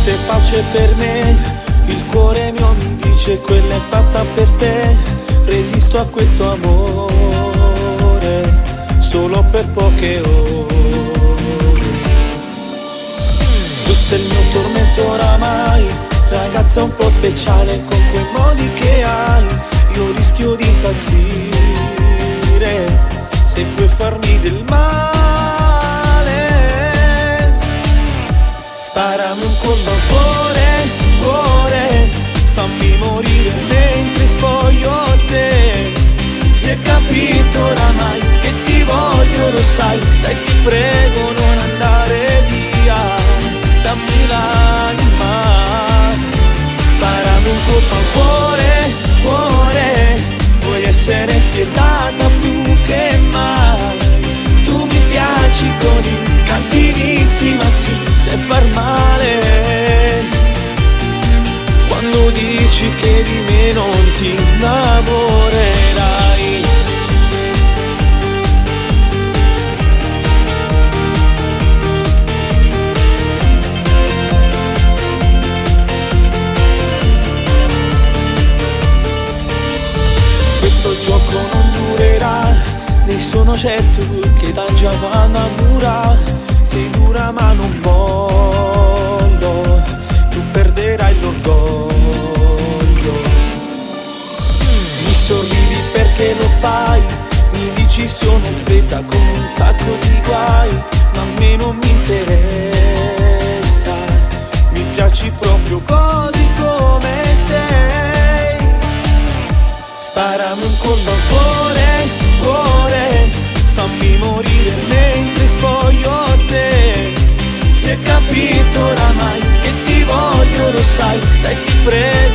niente pace per me, il cuore mio mi dice quella è fatta per te. Resisto a questo amore solo per poche ore. Tu sei il mio tormento oramai, ragazza un po' speciale con quei modi che hai. Io rischio di impazzire se puoi farmi del male. Sparami un colpo al cuore, cuore, fammi morire mentre spoglio te. Si è capito oramai che ti voglio, lo sai, dai ti prego non andare via, dammi l'anima. Sparami un colpo al cuore, cuore, vuoi essere spietata più che mai. Tu mi piaci così, cattivissima sì, sai far male. Quando dici che di me non ti innamorerai. Questo gioco non durerà, ne sono certo che da Giovanna Mura sei dura ma non mollo, tu perderai l'orgoglio. Mi sorridi perché lo fai, mi dici sono in fretta con un sacco di guai, ma a me non mi interessa, mi piaci proprio così come sei. Sparami un colpo al cuore, cuore, fammi morire mentre spoglio te. Si è capito oramai che ti voglio, lo sai, dai ti prego